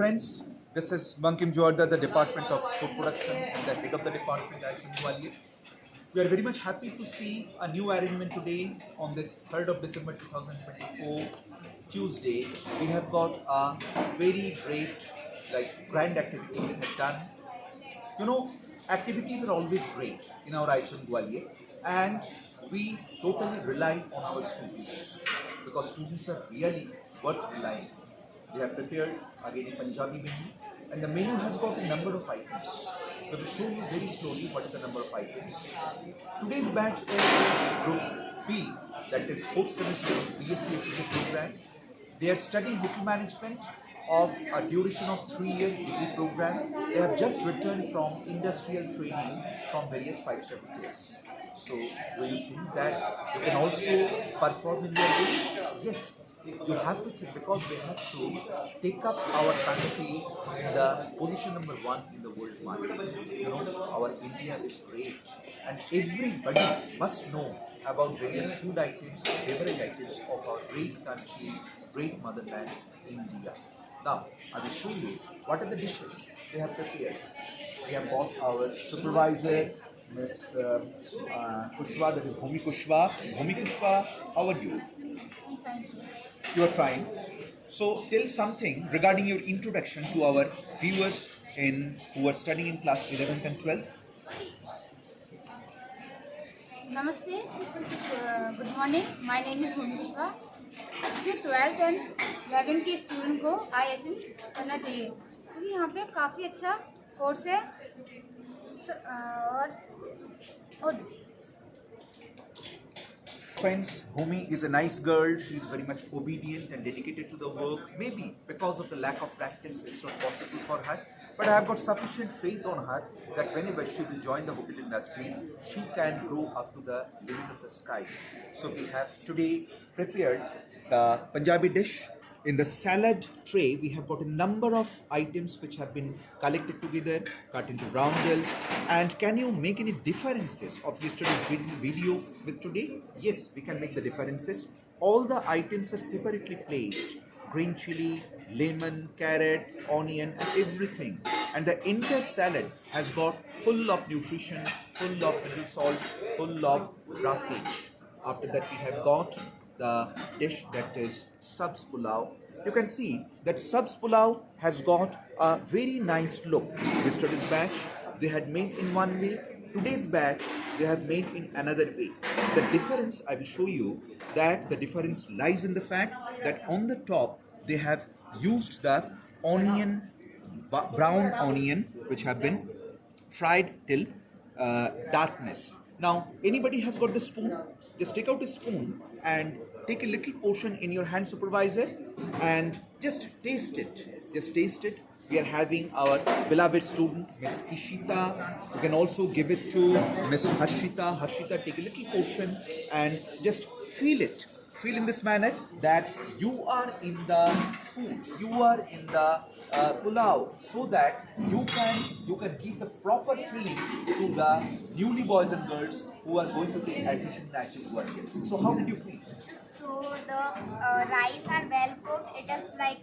Friends, this is Bankim Jorda, the Department of Food Production and the head of the department at Gwalior. We are very much happy to see a new arrangement today on this 3rd of December 2024, Tuesday. We have got a very great, grand activity we have done. You know, activities are always great in our IHM Gwalior, and we totally rely on our students because students are really worth relying. They have prepared again a Punjabi menu, and the menu has got a number of items. So we show you very slowly what is the number of items. Today's batch is Group B, that is 4th semester BSc HND program. They are studying hotel management of a duration of 3-year degree program. They have just returned from industrial training from various 5-star hotels. So, do you think that you can also perform in their way? Yes, you have to think because we have to take up our country in the position number 1 in the world market. You know, our India is great, and everybody must know about various food items, beverage items of our great country, great motherland, India. Now, I will show you what are the dishes they have prepared. We have got our supervisor, Miss Kushwa, that is Bhumi Kushwa. Bhumi Kushwa, how are you? You are fine. So, tell something regarding your introduction to our viewers who are studying in class 11th and 12th. नमस्ते good morning my name is Bhumi Kushwaha. जो 12th and 11th के student को IHM करना चाहिए क्योंकि यहाँ पे काफ़ी अच्छा कोर्स है और Friends, Bhumi is a nice girl. She is very much obedient and dedicated to the work. Maybe because of the lack of practice, it's not possible for her. But I have got sufficient faith on her that whenever she will join the hotel industry, she can grow up to the limit of the sky. So we have today prepared the Punjabi dish. In the salad tray, we have got a number of items which have been collected together, cut into roundels. And can you make any differences of yesterday's video with today? Yes, we can make the differences. All the items are separately placed. Green chili, lemon, carrot, onion, and everything. And the entire salad has got full of nutrition, full of mineral salts, full of roughage. After that, we have got the dish that is Sabz Pulao. You can see that Sabz Pulao has got a very nice look. Yesterday's batch they had made in one way. Today's batch they have made in another way. The difference I will show you that the difference lies in the fact that on the top they have used the onion, brown onion, which have been fried till darkness. Now, anybody has got the spoon? Just take out a spoon and take a little portion in your hand, supervisor, and just taste it. Just taste it. We are having our beloved student, Miss Ishita. You can also give it to Miss Harshita. Harshita, take a little portion and just feel it. Feel in this manner that you are in the food, you are in the pulao, so that you can give the proper feeling to the newly boys and girls who are going to take admission in IHM Gwalior. So how did you feel? So the rice are well cooked. It is like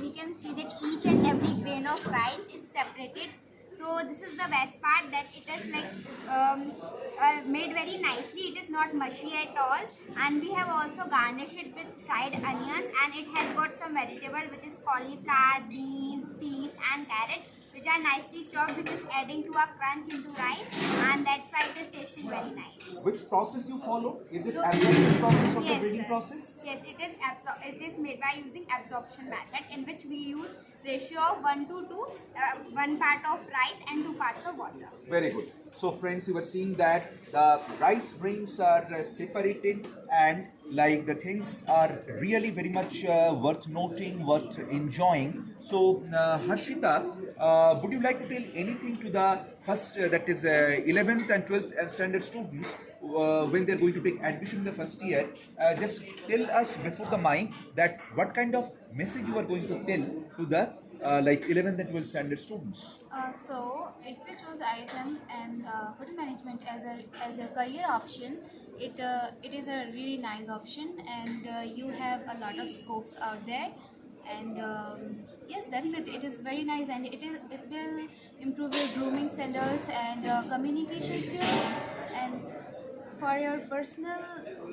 we can see that each and every grain of rice is separated. So this is the best part, that it is like made very nicely. It is not mushy at all, and we have also garnished it with fried onions, and it has got some vegetable which is cauliflower, beans, peas and carrot, which are nicely chopped, which is adding to a crunch into rice, and that's why it is tasting very nice. Which process you follow? Is it So, absorption process or yes, the breeding sir. process? Yes, it is made by using absorption method, in which we use ratio of 1 to 2, 1 part of rice and 2 parts of water. Very good. So friends, you were seeing that the rice grains are separated, and like the things are really very much worth noting, worth enjoying. So Harshita, would you like to tell anything to the first, that is 11th and 12th standard students when they're going to take admission in the first year? Just tell us before the mic that what kind of message you are going to tell to the 11th and 12th standard students. So if we choose IHM and hotel management as a career option, it is a really nice option, and you have a lot of scopes out there. And yes, that's it. It is very nice, and it will improve your grooming standards and communication skills, and for your personal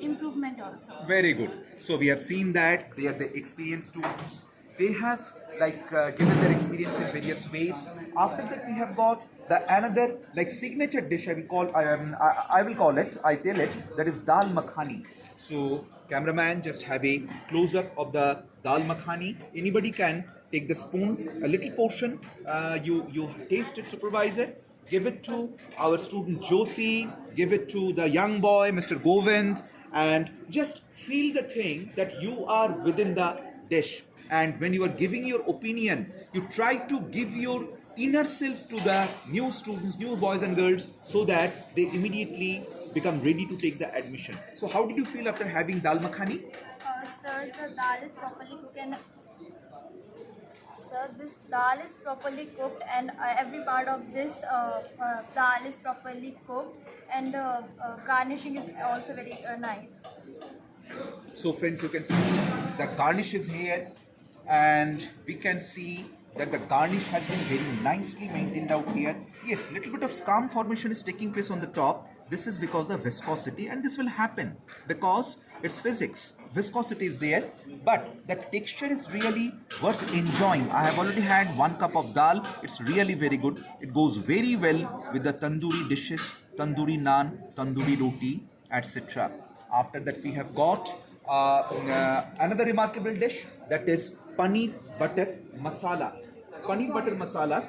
improvement also. Very good. So we have seen that they are the experienced students. They have given their experience in various ways. After that, we have got the another signature dish. I will call it. I tell it that is dal makhani. So cameraman, just have a close up of the dal makhani. Anybody can take the spoon, a little portion. You taste it, supervisor. Give it to our student Jyoti, give it to the young boy, Mr. Govind, and just feel the thing that you are within the dish. And when you are giving your opinion, you try to give your inner self to the new students, new boys and girls, so that they immediately become ready to take the admission. So how did you feel after having dal makhani? Sir, the dal is properly cooked and Sir, this dal is properly cooked and every part of this dal is properly cooked and garnishing is also very nice. So friends, you can see the garnish is here, and we can see that the garnish has been very nicely maintained out here. Yes, little bit of scum formation is taking place on the top. This is because of the viscosity, and this will happen because it's physics. Viscosity is there, but the texture is really worth enjoying. I have already had 1 cup of dal. It's really very good. It goes very well with the tandoori dishes, tandoori naan, tandoori roti, etc. After that, we have got another remarkable dish, that is paneer butter masala. Paneer butter masala.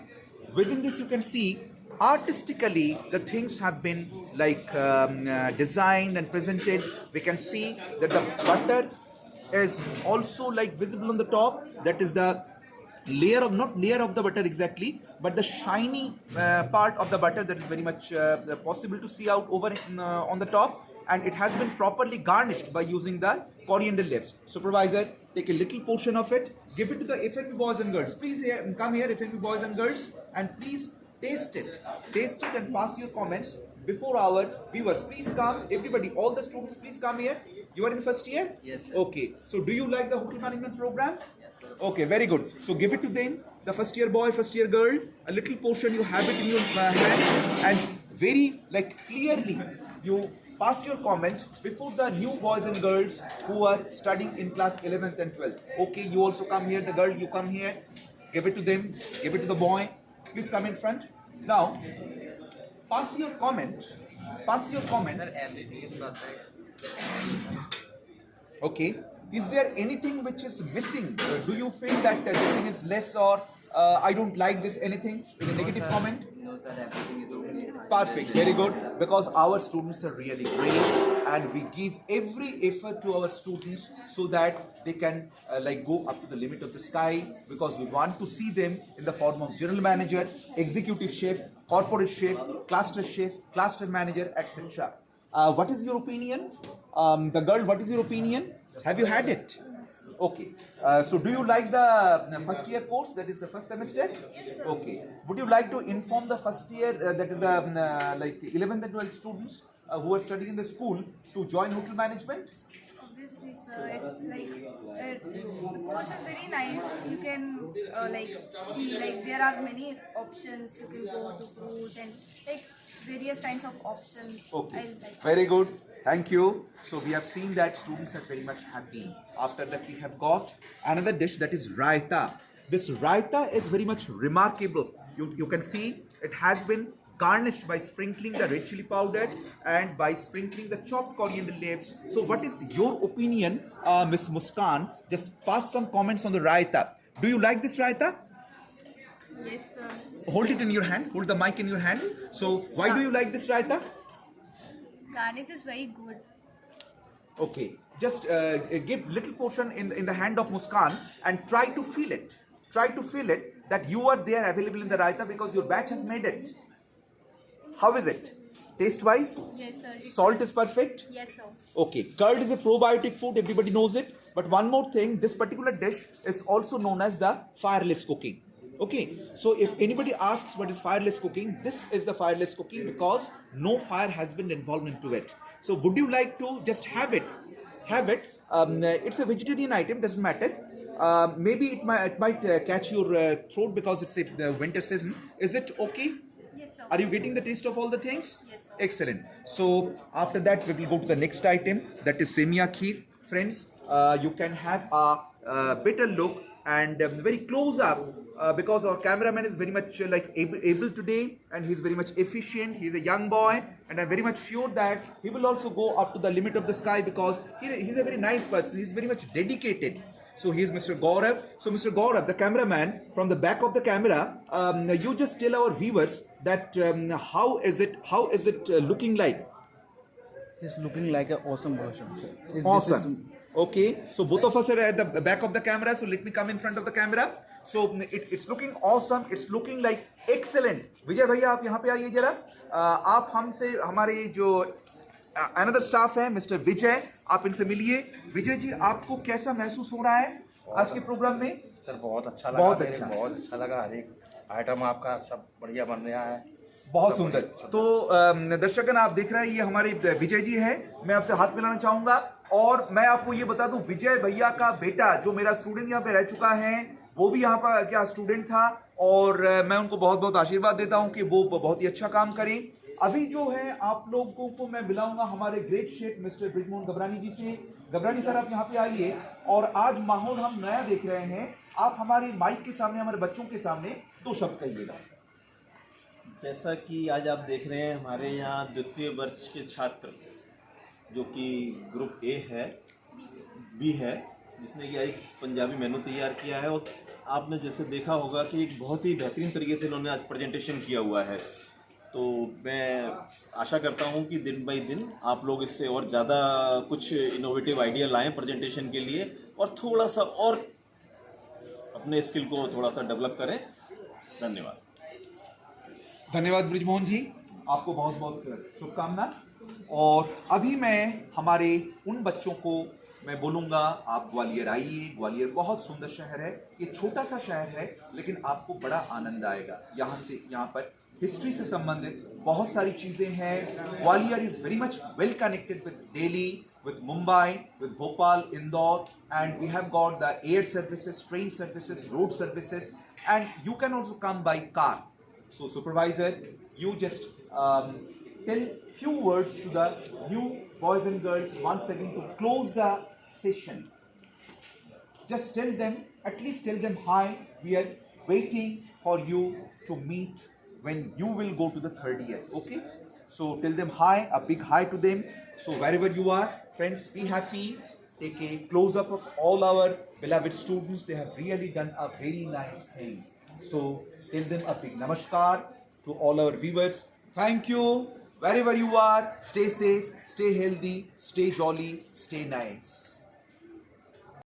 Within this, you can see artistically the things have been designed and presented. We can see that the butter is also visible on the top. That is the layer of, not layer of the butter exactly, but the shiny part of the butter that is very much possible to see out over on the top. And it has been properly garnished by using the coriander leaves. Supervisor, take a little portion of it, give it to the FME boys and girls. Please come here, FME boys and girls, and please taste it. Taste it and pass your comments before our viewers. Please come, everybody, all the students, please come here. You are in first year? Yes, sir. Okay. So do you like the hotel management program? Yes, sir. Okay, very good. So give it to them, the first year boy, first year girl, a little portion, you have it in your hand, and very clearly you pass your comment before the new boys and girls who are studying in class 11th and 12th. Okay, you also come here, the girl, you come here, give it to them, give it to the boy. Please come in front. Now, pass your comment. Pass your comment. Sir, everything is perfect. Okay. Is there anything which is missing? Do you feel that this thing is less, or I don't like this, anything? In a negative sir. comment? No, sir, everything is okay. Perfect, very good. Because our students are really great, and we give every effort to our students so that they can go up to the limit of the sky, because we want to see them in the form of general manager, executive chef, corporate chef, cluster chef, cluster manager, etc. What is your opinion? The girl, what is your opinion? Have you had it? Okay. So do you like the first year course, that is the first semester? Yes, sir. Okay. Would you like to inform the first year, that is the 11th and 12th students who are studying in the school, to join hotel management? Obviously, sir, it's the course is very nice. You can see there are many options. You can go to cruise and various kinds of options. Okay. Very good. Thank you. So we have seen that students are very much happy. After that, we have got another dish, that is raita. This raita is very much remarkable. You can see it has been garnished by sprinkling the red chili powder and by sprinkling the chopped coriander leaves. So what is your opinion, Miss Muskan? Just pass some comments on the raita. Do you like this raita? Yes, sir. Hold it in your hand. Hold the mic in your hand. So why do you like this raita? Garnish is very good. Okay, just give little portion in the hand of Muskan and try to feel it. Try to feel it that you are there available in the raita because your batch has made it. How is it? Taste wise? Yes, sir. Salt is perfect? Yes, sir. Okay, curd is a probiotic food, everybody knows it. But one more thing, this particular dish is also known as the fireless cooking. Okay, so if anybody asks what is fireless cooking, this is the fireless cooking because no fire has been involved into it. So would you like to just have it? Have it. It's a vegetarian item, doesn't matter. maybe it might catch your throat because it's the winter season. Is it okay? Yes, sir. Are you getting the taste of all the things? Yes, sir. Excellent. So after that, we will go to the next item, that is semia kheer. Friends, you can have a better look and very close up because our cameraman is very much able today, and he's very much efficient. He's a young boy, and I'm very much sure that he will also go up to the limit of the sky because he's a very nice person. He's very much dedicated. So here's Mr. Gaurav. So Mr. Gaurav, the cameraman, from the back of the camera, you just tell our viewers that how is it looking like? It's looking like an awesome version, sir. Awesome. Okay, so both of us are at the back of the camera, so let me come in front of the camera. So it's looking awesome, it's looking like excellent. विजय भैया आप यहाँ पे आइए जरा. आप हमसे हमारे जो another staff है मिस्टर विजय, आप इनसे मिलिए. विजय जी, आपको कैसा महसूस हो रहा है आज के प्रोग्राम में? सर बहुत अच्छा लगा. बहुत मेरे अच्छा. बहुत अच्छा लगा. हर एक आइटम आपका सब बढ़िया बन रहा है. बहुत सुंदर. तो दर्शकगण, आप देख रहे हैं ये हमारे विजय जी है. मैं आपसे हाथ मिलाना चाहूंगा और मैं आपको ये बता दूं, विजय भैया का बेटा जो मेरा स्टूडेंट यहाँ पे रह चुका है, वो भी यहाँ पर क्या स्टूडेंट था, और मैं उनको बहुत बहुत आशीर्वाद देता हूँ कि वो बहुत ही अच्छा काम करें. अभी जो है आप लोगों को मैं मिलाऊंगा हमारे great chef mister Brijmohan Gabrani जी से. गबरानी सर, आप यहाँ पे आइए. और आज माहौल हम नया देख रहे हैं. आप हमारे माइक के सामने, हमारे बच्चों के सामने 2 शब्द कहिएगा. जैसा कि आज आप देख रहे हैं, हमारे यहाँ द्वितीय वर्ष के छात्र जो कि ग्रुप ए है, बी है, जिसने कि एक पंजाबी मेनू तैयार किया है. और आपने जैसे देखा होगा कि एक बहुत ही बेहतरीन तरीके से इन्होंने आज प्रेजेंटेशन किया हुआ है. तो मैं आशा करता हूं कि दिन बाई दिन आप लोग इससे और ज़्यादा कुछ इनोवेटिव आइडिया लाएं प्रेजेंटेशन के लिए, और थोड़ा सा और अपने स्किल को थोड़ा सा डेवलप करें. धन्यवाद. धन्यवाद ब्रिजमोहन जी, आपको बहुत बहुत शुभकामना. और अभी मैं हमारे उन बच्चों को मैं बोलूँगा, आप ग्वालियर आइए. ग्वालियर बहुत सुंदर शहर है. ये छोटा सा शहर है, लेकिन आपको बड़ा आनंद आएगा. यहाँ पर हिस्ट्री से संबंधित बहुत सारी चीज़ें हैं. Gwalior is very much well connected with Delhi, with Mumbai, with Bhopal, Indore, and we have got the air services, train services, road services, and you can also come by car. So supervisor, you just tell few words to the new boys and girls once again to close the session. Just tell them, at least tell them hi. We are waiting for you to meet when you will go to the 3rd year. Okay? So tell them hi, a big hi to them. So wherever you are, friends, be happy. Take a close up of all our beloved students. They have really done a very nice thing. So tell them a big namaskar to all our viewers. Thank you. Wherever you are, stay safe, stay healthy, stay jolly, stay nice.